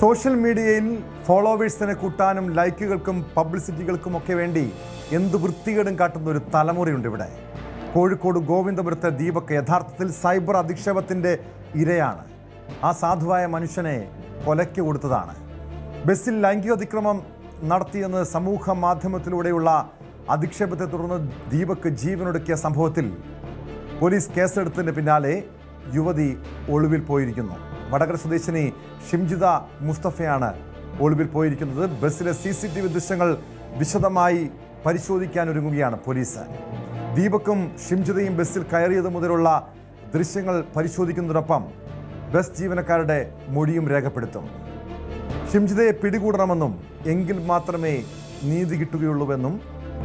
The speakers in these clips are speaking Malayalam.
സോഷ്യൽ മീഡിയയിൽ ഫോളോവേഴ്സിനെ കൂട്ടാനും ലൈക്കുകൾക്കും പബ്ലിസിറ്റികൾക്കും ഒക്കെ വേണ്ടി എന്ത് വൃത്തികേടും കാട്ടുന്ന ഒരു തലമുറയുണ്ട് ഇവിടെ. കോഴിക്കോട് ഗോവിന്ദപുരത്തെ ദീപക് യഥാർത്ഥത്തിൽ സൈബർ അധിക്ഷേപത്തിൻ്റെ ഇരയാണ്. ആ സാധുവായ മനുഷ്യനെ കൊലയ്ക്ക് കൊടുത്തതാണ്. ബസ്സിൽ ലൈംഗിക അതിക്രമം നടത്തിയെന്ന് സമൂഹ മാധ്യമത്തിലൂടെയുള്ള അധിക്ഷേപത്തെ തുടർന്ന് ദീപക് ജീവനൊടുക്കിയ സംഭവത്തിൽ പോലീസ് കേസെടുത്തതിന് പിന്നാലെ യുവതി ഒളിവിൽ പോയിരിക്കുന്നു. വടകര സ്വദേശിനി ഷിംജിത മുസ്തഫയാണ് ഒളിവിൽ പോയിരിക്കുന്നത്. ബസ്സിലെ CCTV ദൃശ്യങ്ങൾ വിശദമായി പരിശോധിക്കാൻ ഒരുങ്ങുകയാണ് പോലീസ്. ദീപക്കും ഷിംജിതയും ബസ്സിൽ കയറിയത് മുതലുള്ള ദൃശ്യങ്ങൾ പരിശോധിക്കുന്നതിനൊപ്പം ബസ് ജീവനക്കാരുടെ മൊഴിയും രേഖപ്പെടുത്തും. ഷിംജിതയെ പിടികൂടണമെന്നും എങ്കിൽ മാത്രമേ നീതി കിട്ടുകയുള്ളൂവെന്നും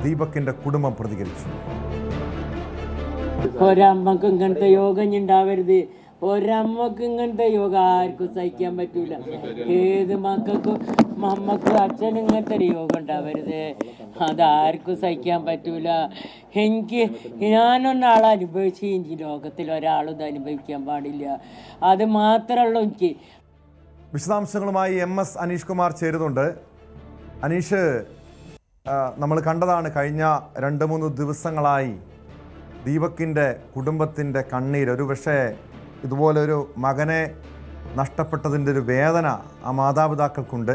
ദീപക്കിന്റെ കുടുംബം പ്രതികരിച്ചു. ഒരമ്മക്ക് ഇങ്ങനത്തെ യോഗം ഉണ്ടാവരുത്. ഒരമ്മക്ക് ഇങ്ങനത്തെ യോഗം ആർക്കും സഹിക്കാൻ പറ്റൂല. ഏത് മക്കൾക്കും അമ്മക്കും അച്ഛനും ഇങ്ങനത്തെ ഒരു യോഗം ഉണ്ടാവരുത്. അതാർക്കും സഹിക്കാൻ പറ്റൂല. ഞാനൊന്നാളെ അനുഭവിച്ച് ഈ ലോകത്തിൽ ഒരാളും ഇത് അനുഭവിക്കാൻ പാടില്ല. അത് മാത്രമുള്ളൂ എനിക്ക്. വിശദാംശങ്ങളുമായി MS അനീഷ് കുമാർ ചേരുന്നുണ്ട്. അനീഷ്, നമ്മൾ കണ്ടതാണ് കഴിഞ്ഞ 2-3 ദിവസങ്ങളായി ദീപക്കിൻ്റെ കുടുംബത്തിൻ്റെ കണ്ണീര്. ഒരു പക്ഷേ ഇതുപോലൊരു മകനെ നഷ്ടപ്പെട്ടതിൻ്റെ ഒരു വേദന ആ മാതാപിതാക്കൾക്കുണ്ട്.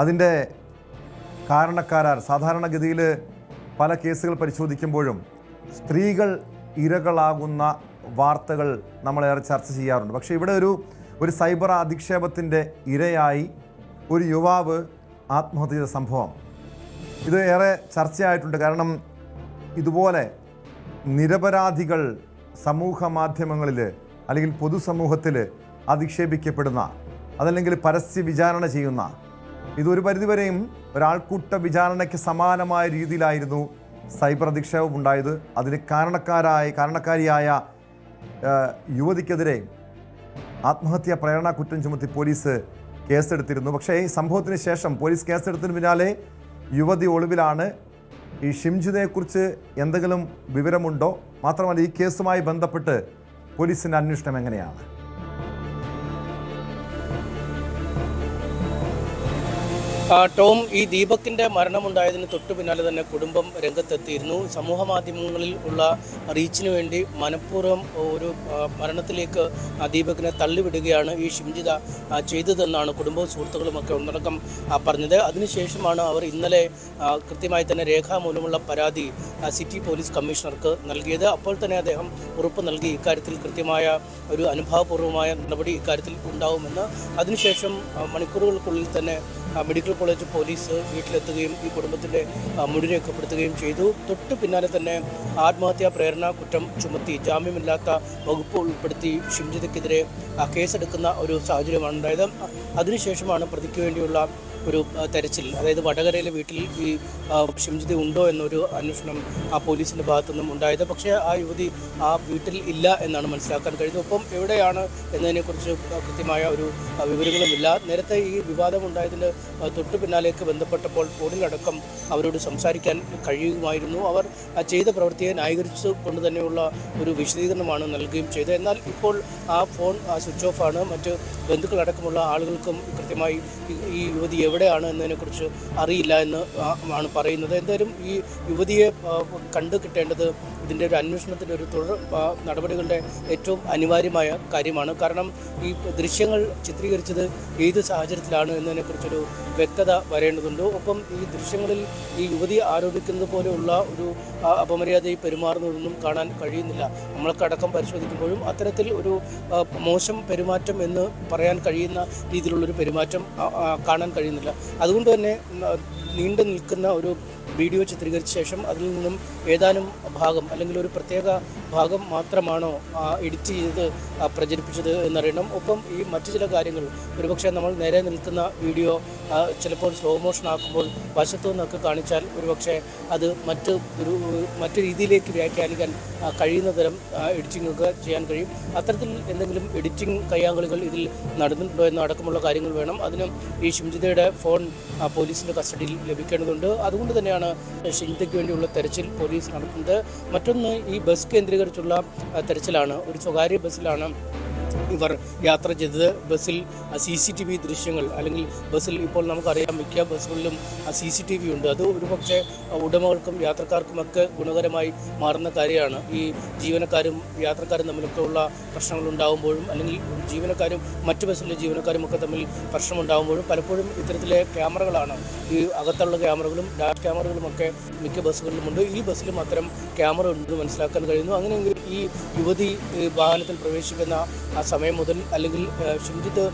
അതിൻ്റെ കാരണക്കാരാർ സാധാരണഗതിയിൽ പല കേസുകൾ പരിശോധിക്കുമ്പോഴും സ്ത്രീകൾ ഇരകളാകുന്ന വാർത്തകൾ നമ്മളേറെ ചർച്ച ചെയ്യാറുണ്ട്. പക്ഷേ ഇവിടെ ഒരു സൈബർ അധിക്ഷേപത്തിൻ്റെ ഇരയായി ഒരു യുവാവ് ആത്മഹത്യ ചെയ്ത സംഭവം ഇത് ഏറെ ചർച്ചയായിട്ടുണ്ട്. കാരണം ഇതുപോലെ നിരപരാധികൾ സമൂഹ മാധ്യമങ്ങളിൽ അല്ലെങ്കിൽ പൊതുസമൂഹത്തിൽ അധിക്ഷേപിക്കപ്പെടുന്ന, അതല്ലെങ്കിൽ പരസ്യ വിചാരണ ചെയ്യുന്ന, ഇതൊരു പരിധിവരെയും ഒരാൾക്കൂട്ട വിചാരണയ്ക്ക് സമാനമായ രീതിയിലായിരുന്നു സൈബർ അധിക്ഷേപം ഉണ്ടായത്. അതിന് കാരണക്കാരിയായ യുവതിക്കെതിരെ ആത്മഹത്യാ പ്രേരണ കുറ്റം ചുമത്തി പോലീസ് കേസെടുത്തിരുന്നു. പക്ഷേ ഈ സംഭവത്തിന് ശേഷം പോലീസ് കേസെടുത്തതിന് പിന്നാലെ യുവതി ഒളിവിലാണ്. ഈ ഷിംജിതയെക്കുറിച്ച് എന്തെങ്കിലും വിവരമുണ്ടോ? മാത്രമല്ല, ഈ കേസുമായി ബന്ധപ്പെട്ട് പോലീസിൻ്റെ അന്വേഷണം എങ്ങനെയാണ്? ടോം, ഈ ദീപക്കിൻ്റെ മരണമുണ്ടായതിന് തൊട്ടു പിന്നാലെ തന്നെ കുടുംബം രംഗത്തെത്തിയിരുന്നു. സമൂഹ മാധ്യമങ്ങളിൽ ഉള്ള റീച്ചിന് വേണ്ടി മനഃപൂർവ്വം ഒരു മരണത്തിലേക്ക് ദീപക്കിനെ തള്ളിവിടുകയാണ് ഈ ഷിംജിത ചെയ്തതെന്നാണ് കുടുംബവും സുഹൃത്തുക്കളുമൊക്കെ ഒന്നടക്കം പറഞ്ഞത്. അതിനുശേഷമാണ് അവർ ഇന്നലെ കൃത്യമായി തന്നെ രേഖാമൂലമുള്ള പരാതി സിറ്റി പോലീസ് കമ്മീഷണർക്ക് നൽകിയത്. അപ്പോൾ തന്നെ അദ്ദേഹം ഉറപ്പ് നൽകി ഇക്കാര്യത്തിൽ കൃത്യമായ ഒരു അനുഭാവപൂർവ്വമായ നടപടി ഇക്കാര്യത്തിൽ ഉണ്ടാവുമെന്ന്. അതിനുശേഷം മണിക്കൂറുകൾക്കുള്ളിൽ തന്നെ മെഡിക്കൽ കോളേജ് പോലീസ് വീട്ടിലെത്തുകയും ഈ കുടുംബത്തിൻ്റെ മൊഴി രേഖപ്പെടുത്തുകയും ചെയ്തു. തൊട്ട് പിന്നാലെ തന്നെ ആത്മഹത്യാ പ്രേരണ കുറ്റം ചുമത്തി ജാമ്യമില്ലാത്ത വകുപ്പ് ഉൾപ്പെടുത്തി ഷിംജിതയ്ക്കെതിരെ കേസെടുക്കുന്ന ഒരു സാഹചര്യമാണ് ഉണ്ടായത്. അതിനുശേഷമാണ് പ്രതിക്ക് വേണ്ടിയുള്ള ഒരു തെരച്ചിൽ, അതായത് വടകരയിലെ വീട്ടിൽ ഈ ഷിംജിത ഉണ്ടോ എന്നൊരു അന്വേഷണം പോലീസിൻ്റെ ഭാഗത്തുനിന്നും ഉണ്ടായത്. പക്ഷേ ആ യുവതി ആ വീട്ടിൽ ഇല്ല എന്നാണ് മനസ്സിലാക്കാൻ കഴിയുന്നത്. ഒപ്പം എവിടെയാണ് എന്നതിനെക്കുറിച്ച് കൃത്യമായ ഒരു വിവരങ്ങളുമില്ല. നേരത്തെ ഈ വിവാദമുണ്ടായതിന് തൊട്ടു പിന്നാലേക്ക് ബന്ധപ്പെട്ടപ്പോൾ ഫോണിലടക്കം അവരോട് സംസാരിക്കാൻ കഴിയുമായിരുന്നു. അവർ ചെയ്ത പ്രവൃത്തിയെ ന്യായീകരിച്ചു കൊണ്ട് തന്നെയുള്ള ഒരു വിശദീകരണമാണ് നൽകുകയും ചെയ്തത്. എന്നാൽ ഇപ്പോൾ ആ ഫോൺ സ്വിച്ച് ഓഫ് ആണ്. മറ്റ് ബന്ധുക്കളടക്കമുള്ള ആളുകൾക്കും കൃത്യമായി ഈ യുവതി എവിടെയാണ് എന്നതിനെക്കുറിച്ച് അറിയില്ല എന്ന് ആണ് പറയുന്നത്. എന്തായാലും ഈ യുവതിയെ കണ്ടു കിട്ടേണ്ടത് ഇതിൻ്റെ ഒരു അന്വേഷണത്തിൻ്റെ ഒരു തുടർ നടപടികളുടെ ഏറ്റവും അനിവാര്യമായ കാര്യമാണ്. കാരണം ഈ ദൃശ്യങ്ങൾ ചിത്രീകരിച്ചത് ഏത് സാഹചര്യത്തിലാണ് എന്നതിനെക്കുറിച്ചൊരു വ്യക്തത വരേണ്ടതുണ്ട്. ഒപ്പം ഈ ദൃശ്യങ്ങളിൽ ഈ യുവതി ആരോപിക്കുന്നത് പോലെയുള്ള ഒരു അപമര്യാദയിൽ പെരുമാറുന്നതൊന്നും കാണാൻ കഴിയുന്നില്ല. നമ്മൾക്കടക്കം പരിശോധിക്കുമ്പോഴും അത്തരത്തിൽ ഒരു മോശം പെരുമാറ്റം എന്ന് പറയാൻ കഴിയുന്ന രീതിയിലുള്ളൊരു പെരുമാറ്റം കാണാൻ കഴിയുന്നില്ല. അതുകൊണ്ട് തന്നെ നീണ്ടു നിൽക്കുന്ന ഒരു വീഡിയോ ചിത്രീകരിച്ച ശേഷം അതിൽ നിന്നും ഏതാനും ഭാഗം അല്ലെങ്കിൽ ഒരു പ്രത്യേക ഭാഗം മാത്രമാണോ എഡിറ്റ് ചെയ്ത് പ്രചരിപ്പിച്ചത് എന്നറിയണം. ഒപ്പം ഈ മറ്റു ചില കാര്യങ്ങൾ ഒരുപക്ഷെ നമ്മൾ നേരെ നിൽക്കുന്ന വീഡിയോ ചിലപ്പോൾ സ്ലോ മോഷൻ ആക്കുമ്പോൾ വശത്തു നിന്നൊക്കെ കാണിച്ചാൽ ഒരുപക്ഷെ അത് മറ്റു രീതിയിലേക്ക് വ്യാഖ്യാനിക്കാൻ കഴിയുന്ന തരം എഡിറ്റിംഗ് ഒക്കെ ചെയ്യാൻ കഴിയും. അത്തരത്തിൽ എന്തെങ്കിലും എഡിറ്റിംഗ് കയ്യാങ്കളികൾ ഇതിൽ നടന്നിട്ടുണ്ടോ എന്നടക്കമുള്ള കാര്യങ്ങൾ വേണം. അതിനും ഈ ഷിംജിതയുടെ ഫോൺ പോലീസിൻ്റെ കസ്റ്റഡിയിൽ ലഭിക്കേണ്ടതുണ്ട്. അതുകൊണ്ട് തന്നെയാണ് ഷിംജിതയ്ക്ക് വേണ്ടിയുള്ള തെരച്ചിൽ പോലീസ് നടത്തുന്നത്. മറ്റൊന്ന് ഈ ബസ് കേന്ദ്രീകരിച്ചുള്ള തെരച്ചിലാണ്. ഒരു സ്വകാര്യ ബസ്സിലാണ് ഇവർ യാത്ര ചെയ്തത്. ബസ്സിൽ CCTV ദൃശ്യങ്ങൾ അല്ലെങ്കിൽ ബസ്സിൽ ഇപ്പോൾ നമുക്കറിയാം മിക്ക ബസ്സുകളിലും CCTV ഉണ്ട്. അത് ഒരുപക്ഷെ ഉടമകൾക്കും യാത്രക്കാർക്കുമൊക്കെ ഗുണകരമായി മാറുന്ന കാര്യമാണ്. ഈ ജീവനക്കാരും യാത്രക്കാരും തമ്മിലൊക്കെ ഉള്ള പ്രശ്നങ്ങൾ ഉണ്ടാകുമ്പോഴും അല്ലെങ്കിൽ ജീവനക്കാരും മറ്റ് ബസ്സിലെ ജീവനക്കാരും ഒക്കെ തമ്മിൽ പ്രശ്നമുണ്ടാകുമ്പോഴും പലപ്പോഴും ഇത്തരത്തിലെ ക്യാമറകളാണ്, ഈ അകത്തുള്ള ക്യാമറകളും ഡാഷ് ക്യാമറകളും ഒക്കെ മിക്ക ബസ്സുകളിലുമുണ്ട്. ഈ ബസ്സിലും അത്തരം ക്യാമറ ഉണ്ടെന്ന് മനസ്സിലാക്കാൻ കഴിയുന്നു. അങ്ങനെയെങ്കിൽ ഈ യുവതി വാഹനത്തിൽ പ്രവേശിക്കുന്ന ആ സമയം മുതൽ അല്ലെങ്കിൽ ഷിംജിത്ത്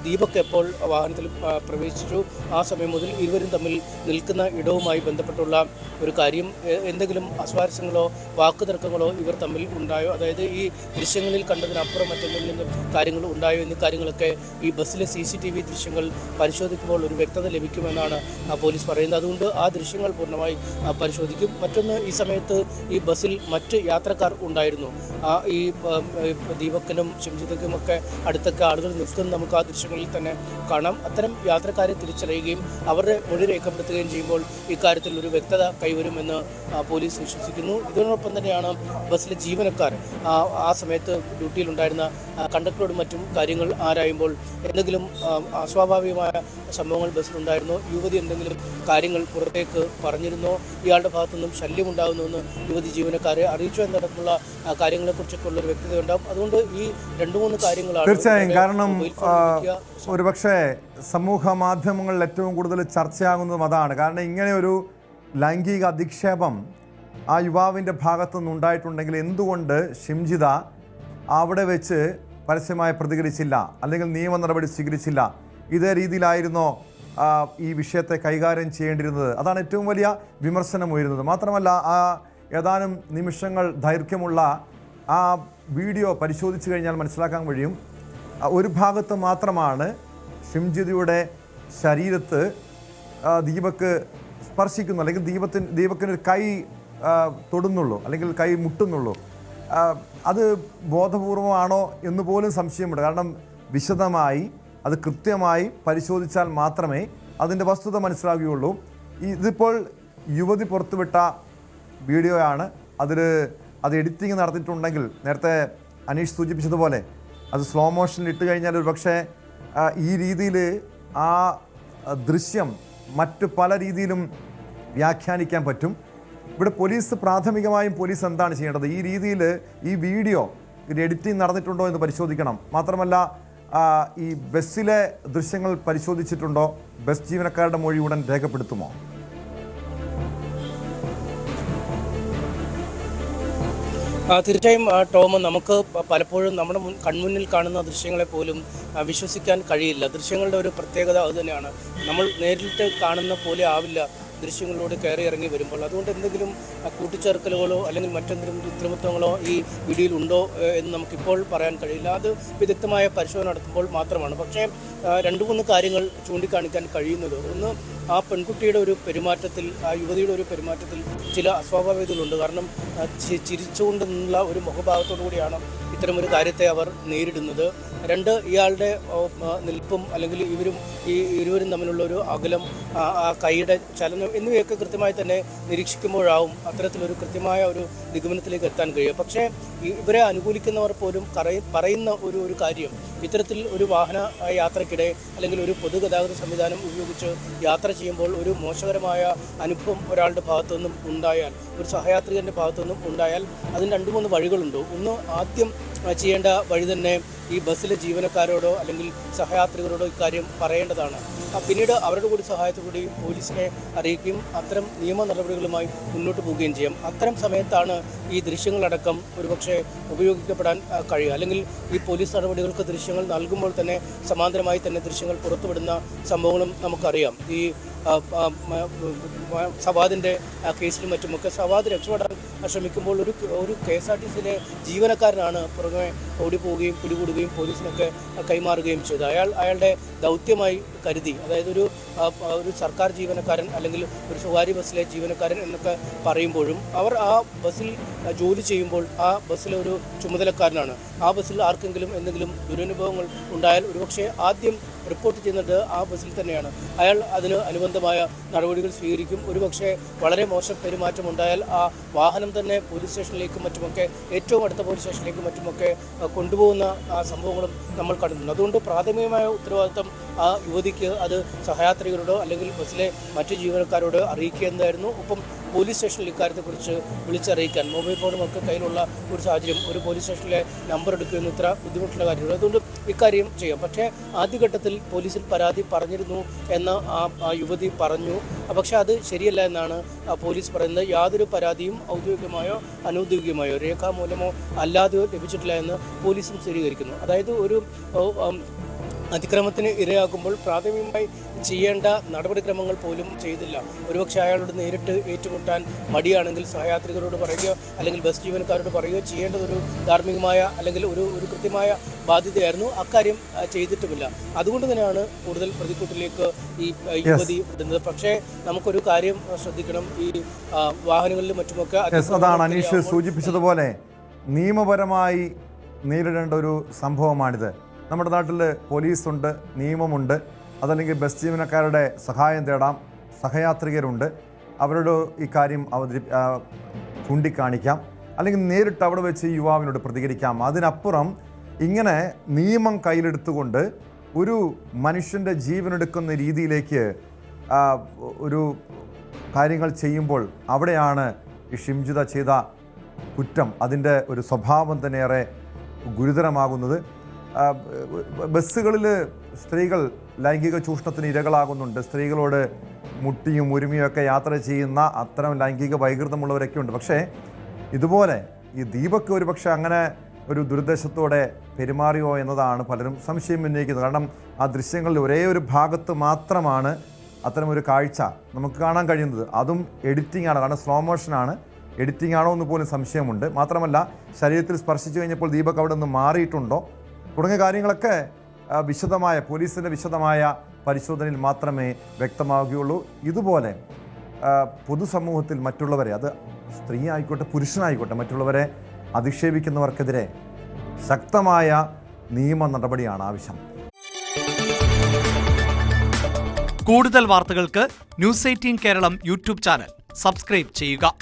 ദീപക് എപ്പോൾ വാഹനത്തിൽ പ്രവേശിച്ചു ആ സമയം മുതൽ ഇരുവരും തമ്മിൽ നിൽക്കുന്ന ഇടവുമായി ബന്ധപ്പെട്ടുള്ള ഒരു കാര്യം, എന്തെങ്കിലും അസ്വാരസ്യങ്ങളോ വാക്കുതർക്കങ്ങളോ ഇവർ തമ്മിൽ ഉണ്ടായോ, അതായത് ഈ ദൃശ്യങ്ങളിൽ കണ്ടതിനപ്പുറം മറ്റെന്തെങ്കിലും കാര്യങ്ങൾ ഉണ്ടായോ എന്നീ കാര്യങ്ങളൊക്കെ ഈ ബസ്സിലെ CCTV ദൃശ്യങ്ങൾ പരിശോധിക്കുമ്പോൾ ഒരു വ്യക്തത ലഭിക്കുമെന്നാണ് പോലീസ് പറയുന്നത്. അതുകൊണ്ട് ആ ദൃശ്യങ്ങൾ പൂർണ്ണമായി പരിശോധിക്കും. മറ്റൊന്ന്, ഈ സമയത്ത് ഈ ബസ്സിൽ മറ്റ് യാത്രക്കാർ ഉണ്ടായിരുന്നു. ഈ ദീപക്കിനും ഷിംജിത്തും ഒക്കെ അടുത്തൊക്കെ ആളുകൾ നിൽക്കുന്നത് നമുക്ക് ആ ദൃശ്യങ്ങളിൽ തന്നെ കാണാം. അത്തരം യാത്രക്കാരെ തിരിച്ചറിയുകയും അവരുടെ മൊഴി രേഖപ്പെടുത്തുകയും ചെയ്യുമ്പോൾ ഇക്കാര്യത്തിൽ ഒരു വ്യക്തത കൈവരുമെന്ന് പോലീസ് വിശ്വസിക്കുന്നു. ഇതിനോടൊപ്പം തന്നെയാണ് ബസ്സിലെ ജീവനക്കാർ ആ സമയത്ത് ഡ്യൂട്ടിയിലുണ്ടായിരുന്ന കണ്ടക്ടറോടും മറ്റും കാര്യങ്ങൾ ആരായുമ്പോൾ എന്തെങ്കിലും അസ്വാഭാവികമായ സംഭവങ്ങൾ ബസ്സിലുണ്ടായിരുന്നോ, യുവതി എന്തെങ്കിലും കാര്യങ്ങൾ പുറത്തേക്ക് പറഞ്ഞിരുന്നോ, ഇയാളുടെ ഭാഗത്തുനിന്നും ശല്യമുണ്ടാകുന്നുവെന്ന് യുവതി ജീവനക്കാരെ അറിയിച്ചു എന്നതടക്കമുള്ള കാര്യങ്ങളെക്കുറിച്ചൊക്കെ ഉള്ളൊരു വ്യക്തത ഉണ്ടാകും. അതുകൊണ്ട് ഈ 2-3 കാര്യങ്ങളാണ് തീർച്ചയായും. കാരണം ഒരുപക്ഷെ സമൂഹ മാധ്യമങ്ങളിൽ ഏറ്റവും കൂടുതൽ ചർച്ചയാകുന്നതും അതാണ്. കാരണം ഇങ്ങനെ ഒരു ലൈംഗിക അധിക്ഷേപം ആ യുവാവിൻ്റെ ഭാഗത്തുനിന്ന് ഉണ്ടായിട്ടുണ്ടെങ്കിൽ എന്തുകൊണ്ട് ഷിംജിത അവിടെ വെച്ച് പരസ്യമായി പ്രതികരിച്ചില്ല, അല്ലെങ്കിൽ നിയമ നടപടി സ്വീകരിച്ചില്ല? ഇതേ രീതിയിലായിരുന്നോ ഈ വിഷയത്തെ കൈകാര്യം ചെയ്യേണ്ടിയിരുന്നത്? അതാണ് ഏറ്റവും വലിയ വിമർശനം ഉയരുന്നത്. മാത്രമല്ല, ആ ഏതാനും നിമിഷങ്ങൾ ദൈർഘ്യമുള്ള ആ വീഡിയോ പരിശോധിച്ച് കഴിഞ്ഞാൽ മനസ്സിലാക്കാൻ കഴിയും, ഒരു ഭാഗത്ത് മാത്രമാണ് ഷിംജിതയുടെ ശരീരത്ത് ദീപക് സ്പർശിക്കുന്നു, അല്ലെങ്കിൽ ദീപക്കിനൊരു കൈ തൊടുന്നുള്ളൂ, അല്ലെങ്കിൽ കൈ മുട്ടുന്നുള്ളൂ. അത് ബോധപൂർവമാണോ എന്ന് പോലും സംശയമുണ്ട്. കാരണം വിശദമായി അത് കൃത്യമായി പരിശോധിച്ചാൽ മാത്രമേ അതിൻ്റെ വസ്തുത മനസ്സിലാകുകയുള്ളൂ. ഇതിപ്പോൾ യുവതി പുറത്തുവിട്ട വീഡിയോയാണ്. അത് എഡിറ്റിംഗ് നടത്തിയിട്ടുണ്ടെങ്കിൽ, നേരത്തെ അനീഷ് സൂചിപ്പിച്ചതുപോലെ അത് സ്ലോ മോഷനിൽ ഇട്ട് കഴിഞ്ഞാൽ ഒരു പക്ഷേ ഈ രീതിയിൽ ആ ദൃശ്യം മറ്റ് പല രീതിയിലും വ്യാഖ്യാനിക്കാൻ പറ്റും. ഇവിടെ പ്രാഥമികമായും പോലീസ് എന്താണ് ചെയ്യേണ്ടത്? ഈ രീതിയിൽ ഈ വീഡിയോ എഡിറ്റിംഗ് നടന്നിട്ടുണ്ടോ എന്ന് പരിശോധിക്കണം. മാത്രമല്ല, ഈ ബസ്സിലെ ദൃശ്യങ്ങൾ പരിശോധിച്ചിട്ടുണ്ടോ? ബസ് ജീവനക്കാരുടെ മൊഴി ഉടൻ രേഖപ്പെടുത്തുമോ? തീർച്ചയായും ടോം, നമുക്ക് പലപ്പോഴും നമ്മുടെ കൺമുന്നിൽ കാണുന്ന ദൃശ്യങ്ങളെ പോലും വിശ്വസിക്കാൻ കഴിയില്ല. ദൃശ്യങ്ങളുടെ ഒരു പ്രത്യേകത അതുതന്നെയാണ്. നമ്മൾ നേരിട്ട് കാണുന്ന പോലെ ആവില്ല ദൃശ്യങ്ങളിലൂടെ കയറി ഇറങ്ങി വരുമ്പോൾ. അതുകൊണ്ട് എന്തെങ്കിലും കൂട്ടിച്ചേർക്കലുകളോ അല്ലെങ്കിൽ മറ്റെന്തെങ്കിലും കൃത്രിമത്വങ്ങളോ ഈ വീഡിയോയിൽ ഉണ്ടോ എന്ന് നമുക്കിപ്പോൾ പറയാൻ കഴിയില്ല. അത് വിദഗ്ധമായ പരിശോധന നടത്തുമ്പോൾ മാത്രമാണ്. പക്ഷേ 2-3 കാര്യങ്ങൾ ചൂണ്ടിക്കാണിക്കാൻ കഴിയുന്നത്, ഒന്ന്, ആ പെൺകുട്ടിയുടെ ഒരു പെരുമാറ്റത്തിൽ, ആ യുവതിയുടെ ഒരു പെരുമാറ്റത്തിൽ ചില അസ്വാഭാവികതകളുണ്ട്. കാരണം ചിരിച്ചുകൊണ്ട് നിന്നുള്ള ഒരു മുഖഭാവത്തോടു കൂടിയാണ് ഇത്തരമൊരു കാര്യത്തെ അവർ നേരിടുന്നത്. 2, ഇയാളുടെ നിൽപ്പും അല്ലെങ്കിൽ ഇരുവരും തമ്മിലുള്ള ഒരു അകലം, ആ കൈയുടെ ചലനം എന്നിവയൊക്കെ കൃത്യമായി തന്നെ നിരീക്ഷിക്കുമ്പോഴാവും അത്തരത്തിലൊരു കൃത്യമായ ഒരു നിഗമനത്തിലേക്ക് എത്താൻ കഴിയുക. പക്ഷേ ഇവരെ അനുകൂലിക്കുന്നവർ പോലും പറയുന്ന ഒരു കാര്യം, ഇത്തരത്തിൽ ഒരു വാഹന യാത്രക്കിടെ അല്ലെങ്കിൽ ഒരു പൊതുഗതാഗത സംവിധാനം ഉപയോഗിച്ച് യാത്ര ചെയ്യുമ്പോൾ ഒരു മോശകരമായ അനുഭവം ഒരാളുടെ ഭാഗത്തു നിന്നും ഉണ്ടായാൽ, ഒരു സഹയാത്രികൻ്റെ ഭാഗത്തു നിന്നും ഉണ്ടായാൽ അതിന് 2-3 വഴികളുണ്ട്. ഒന്ന്, ആദ്യം ചെയ്യേണ്ട വഴി തന്നെ ഈ ബസ്സിലെ ജീവനക്കാരോടോ അല്ലെങ്കിൽ സഹയാത്രികരോടോ ഇക്കാര്യം പറയേണ്ടതാണ്. പിന്നീട് അവരുടെ കൂടി സഹായത്തോടുകൂടി പോലീസിനെ അറിയിക്കുകയും അത്തരം നിയമ നടപടികളുമായി മുന്നോട്ട് പോവുകയും ചെയ്യും. അത്തരം സമയത്താണ് ഈ ദൃശ്യങ്ങളടക്കം ഒരുപക്ഷെ ഉപയോഗിക്കപ്പെടാൻ കഴിയുക. അല്ലെങ്കിൽ ഈ പോലീസ് നടപടികൾക്ക് ദൃശ്യങ്ങൾ നൽകുമ്പോൾ തന്നെ സമാന്തരമായി തന്നെ ദൃശ്യങ്ങൾ പുറത്തുവിടുന്ന സംഭവങ്ങളും നമുക്കറിയാം. ഈ സവാദിൻ്റെ കേസിലും മറ്റുമൊക്കെ സവാദ് രക്ഷപ്പെടാൻ ശ്രമിക്കുമ്പോൾ ഒരു KSRTCയിലെ ജീവനക്കാരനാണ് പുറമെ ഓടിപ്പോവുകയും പിടികൂടുകയും പോലീസിനൊക്കെ കൈമാറുകയും ചെയ്തത്. അയാളുടെ ദൗത്യമായി കരുതി, അതായത് ഒരു സർക്കാർ ജീവനക്കാരൻ അല്ലെങ്കിൽ ഒരു സ്വകാര്യ ബസ്സിലെ ജീവനക്കാരൻ എന്നൊക്കെ പറയുമ്പോഴും അവർ ആ ബസ്സിൽ ജോലി ചെയ്യുമ്പോൾ ആ ബസ്സിലെ ഒരു ചുമതലക്കാരനാണ്. ആ ബസ്സിൽ ആർക്കെങ്കിലും എന്തെങ്കിലും ദുരനുഭവങ്ങൾ ഉണ്ടായാൽ ഒരുപക്ഷെ ആദ്യം റിപ്പോർട്ട് ചെയ്യുന്നത് ആ ബസ്സിൽ തന്നെയാണ്. അയാൾ അതിന് അനുബന്ധമായ നടപടികൾ സ്വീകരിക്കും. ഒരുപക്ഷെ വളരെ മോശം പെരുമാറ്റം ഉണ്ടായാൽ ആ വാഹനം തന്നെ പോലീസ് സ്റ്റേഷനിലേക്കും മറ്റുമൊക്കെ, ഏറ്റവും അടുത്ത പോലീസ് സ്റ്റേഷനിലേക്കും മറ്റുമൊക്കെ കൊണ്ടുപോകുന്ന സംഭവങ്ങളും നമ്മൾ കണ്ടിട്ടുണ്ട്. അതുകൊണ്ട് പ്രാഥമികമായ ഉത്തരവാദിത്തം ആ യുവതിക്ക് അത് സഹയാത്രികരോടോ അല്ലെങ്കിൽ ബസ്സിലെ മറ്റു ജീവനക്കാരോട് അറിയിക്കേണ്ടതായിരുന്നു. ഒപ്പം പോലീസ് സ്റ്റേഷനിൽ ഇക്കാര്യത്തെക്കുറിച്ച് വിളിച്ചറിയിക്കാൻ മൊബൈൽ ഫോണും ഒക്കെ കയ്യിലുള്ള ഒരു സാഹചര്യം, ഒരു പോലീസ് സ്റ്റേഷനിലെ നമ്പർ എടുക്കുന്ന ഇത്ര ബുദ്ധിമുട്ടുള്ള കാര്യങ്ങൾ. അതുകൊണ്ട് ഇക്കാര്യം ചെയ്യാം. പക്ഷേ ആദ്യഘട്ടത്തിൽ പോലീസിൽ പരാതി പറഞ്ഞിരുന്നു എന്ന് ആ യുവതി പറഞ്ഞു. പക്ഷേ അത് ശരിയല്ല എന്നാണ് പോലീസ് പറയുന്നത്. യാതൊരു പരാതിയും ഔദ്യോഗികമായോ അനൗദ്യോഗികമായോ രേഖാമൂലമോ അല്ലാതെയോ ലഭിച്ചിട്ടില്ല എന്ന് പോലീസും സ്ഥിരീകരിക്കുന്നു. അതായത് ഒരു അതിക്രമത്തിന് ഇരയാകുമ്പോൾ പ്രാഥമികമായി ചെയ്യേണ്ട നടപടിക്രമങ്ങൾ പോലും ചെയ്തില്ല. ഒരുപക്ഷെ അയാളോട് നേരിട്ട് ഏറ്റുമുട്ടാൻ മടിയാണെങ്കിൽ സഹയാത്രികരോട് പറയുകയോ അല്ലെങ്കിൽ ബസ് ജീവനക്കാരോട് പറയുകയോ ചെയ്യേണ്ടതൊരു ധാർമ്മികമായ അല്ലെങ്കിൽ ഒരു കൃത്യമായ ബാധ്യതയായിരുന്നു. അക്കാര്യം ചെയ്തിട്ടുമില്ല. അതുകൊണ്ട് തന്നെയാണ് കൂടുതൽ പ്രതിക്കൂട്ടിലേക്ക് ഈ യുവതി ഇടുന്നത്. പക്ഷേ നമുക്കൊരു കാര്യം ശ്രദ്ധിക്കണം, ഈ വാഹനങ്ങളിലും മറ്റുമൊക്കെ അതാണ് അനീഷ് സൂചിപ്പിച്ചതുപോലെ നിയമപരമായി നേരിടേണ്ട ഒരു സംഭവമാണിത്. നമ്മുടെ നാട്ടിൽ പോലീസുണ്ട്, നിയമമുണ്ട്. അതല്ലെങ്കിൽ ബസ് ജീവനക്കാരുടെ സഹായം തേടാം, സഹയാത്രികരുണ്ട്, അവരോട് ഈ കാര്യം ചൂണ്ടിക്കാണിക്കാം, അല്ലെങ്കിൽ നേരിട്ട് അവിടെ വെച്ച് ഈ യുവാവിനോട് പ്രതികരിക്കാം. അതിനപ്പുറം ഇങ്ങനെ നിയമം കയ്യിലെടുത്തുകൊണ്ട് ഒരു മനുഷ്യൻ്റെ ജീവനെടുക്കുന്ന രീതിയിലേക്ക് ഒരു കാര്യങ്ങൾ ചെയ്യുമ്പോൾ അവിടെയാണ് ഈ ഷിംജിത ചെയ്ത കുറ്റം, അതിൻ്റെ ഒരു സ്വഭാവം തന്നെയേറെ ഗുരുതരമാകുന്നത്. ബസ്സുകളിൽ സ്ത്രീകൾ ലൈംഗിക ചൂഷണത്തിന് ഇരകളാകുന്നുണ്ട്. സ്ത്രീകളോട് മുട്ടിയും ഉരുമിയൊക്കെ യാത്ര ചെയ്യുന്ന അത്തരം ലൈംഗിക വൈകൃതമുള്ളവരൊക്കെ ഉണ്ട്. പക്ഷേ ഇതുപോലെ ഈ ദീപക് ഒരു പക്ഷേ അങ്ങനെ ഒരു ദുരുദ്ദേശത്തോടെ പെരുമാറിയോ എന്നതാണ് പലരും സംശയം ഉന്നയിക്കുന്നത്. കാരണം ആ ദൃശ്യങ്ങളിൽ ഒരേ ഒരു ഭാഗത്ത് മാത്രമാണ് അത്തരമൊരു കാഴ്ച നമുക്ക് കാണാൻ കഴിയുന്നത്. അതും എഡിറ്റിംഗ് ആണ്, കാരണം സ്ലോ മോഷനാണ്. എഡിറ്റിംഗ് ആണോ എന്ന് പോലും സംശയമുണ്ട്. മാത്രമല്ല ശരീരത്തിൽ സ്പർശിച്ചു കഴിഞ്ഞപ്പോൾ ദീപക് അവിടെ നിന്ന് മാറിയിട്ടുണ്ടോ തുടങ്ങിയ കാര്യങ്ങളൊക്കെ പോലീസിൻ്റെ വിശദമായ പരിശോധനയിൽ മാത്രമേ വ്യക്തമാവുകയുള്ളൂ. ഇതുപോലെ പൊതുസമൂഹത്തിൽ മറ്റുള്ളവരെ, അത് സ്ത്രീ ആയിക്കോട്ടെ പുരുഷനായിക്കോട്ടെ, മറ്റുള്ളവരെ അധിക്ഷേപിക്കുന്നവർക്കെതിരെ ശക്തമായ നിയമ നടപടിയാണ് ആവശ്യം. കൂടുതൽ വാർത്തകൾക്ക് news 18 Keralam YouTube channel subscribe ചെയ്യുക.